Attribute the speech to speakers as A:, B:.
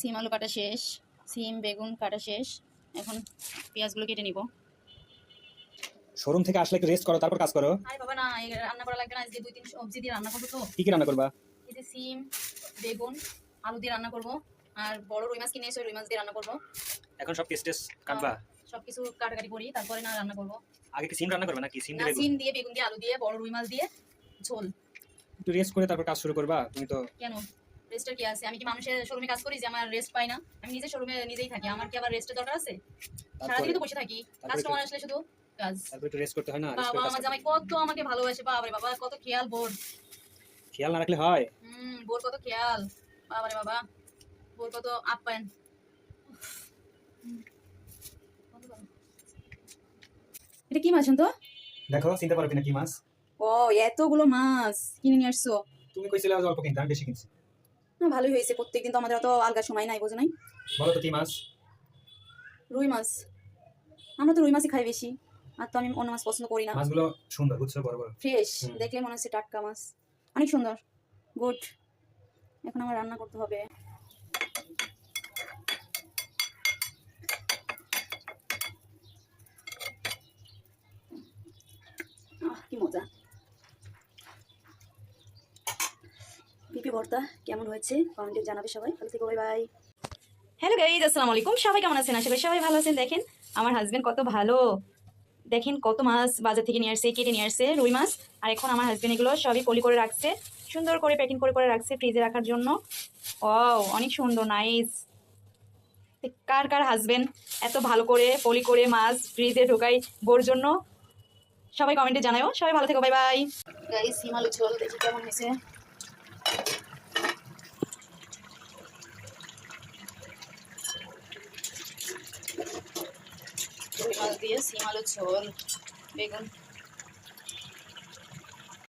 A: সিম আলু কাটা শেষ, সিম বেগুন কাটা শেষ। এখন পেঁয়াজগুলো কেটে নিব।
B: শোরুম থেকে আসলে একটু রেস্ট করো, তারপর কাজ করো।
A: আরে বাবা না, এই রান্না করা লাগবে না, আজকে 2-3 সবজি দিয়ে রান্না করবো। তো
B: কি কি রান্না করবা?
A: এই যে সিম বেগুন আলু দিয়ে রান্না করব, আর বড় রুই মাছ কিনে এসে রুই মাছ দিয়ে রান্না করব।
B: এখন সব পিস টেস কাটবা?
A: সবকিছু কাটাকাটি করি, তারপরে না রান্না করব।
B: আগে কি সিম রান্না করবে নাকি সিম
A: না,
B: দিয়ে বেগুন?
A: সিম দিয়ে বেগুন দিয়ে আলু দিয়ে বড় রুই মাছ দিয়ে ঝোল।
B: একটু রেস্ট করে তারপর কাজ শুরু করবা। তুমি তো
A: কেন রেস্টের কি আছে? আমি কি মানুষের শোরুমে কাজ করি যে আমার রেস্ট পাই না? আমি নিজে শোরুমে নিজেই থাকি, আমার কি আবার রেস্টের দরকার আছে? সারাদিন তো বসে থাকি, কাস্টমার আসলে শুধু কাজ।
B: তারপর একটু রেস্ট করতে হয় না? রেস্ট
A: বাবা
B: করে কাজ
A: আমার
B: করতে
A: জামাই কত আমাকে ভালোবাসে, বাবারে বাবা কত খেয়াল বোর।
B: খেয়াল না রাখলে হয়?
A: বোর কত খেয়াল, বাবারে বাবা বোর কত আপ্যায়ন। এটা কি মাছ তো?
B: দেখো চিনতে পারো কিনা কি মাছ।
A: ও, এতগুলো মাছ কিনে নিয়ে আসছো?
B: তুমি কইছিলে আজ অল্প কিনতে, আমি বেশি কিনছি।
A: না, ভালোই হয়েছে। প্রত্যেকদিন তো আমাদের অত আলগা সময় নাই, বোঝো নাই?
B: বলো তো কি মাছ?
A: রুই মাছ। আমরা তো রুই মাছই খাই বেশি, আর তো আমি অন্য মাছ পছন্দ করি না।
B: মাছগুলো সুন্দর, বুঝছো, বড় বড়
A: ফ্রেশ, দেখলে মনে হচ্ছে টাটকা মাছ, অনেক সুন্দর। গুড। এখন আমার রান্না করতে হবে। কি মজা। পিপি ভর্তা কেমন হয়েছে কমেন্টে জানাবে সবাই। ভালো থেকো, বাই বাই। হ্যালো গাইজ, আসসালামু আলাইকুম। সবাই কেমন আছেন? আশা করি সবাই ভালো আছেন। দেখেন আমার হাজবেন্ড কত ভালো, দেখেন কত মাছ বাজার থেকে নিয়ে আসছে, কেটে নিয়ে আসছে রুই মাছ। আর এখন আমার হাজবেন্ড এগুলো সবই পলি করে রাখছে, সুন্দর করে প্যাকিং করে করে রাখছে ফ্রিজে রাখার জন্য। ও, অনেক সুন্দর, নাইস। কার কার হাজবেন্ড এত ভালো করে পলি করে মাছ ফ্রিজে ঢোকাই বোর জন্য? সবাই কমেন্টে জানাও। সবাই ভালো থেকো, বাই বাই। গাইস সিম আলু ঝোল দেখি কেমন হয়েছে। রুই মাছ দিয়ে সিম আলু ঝোল, বেগুন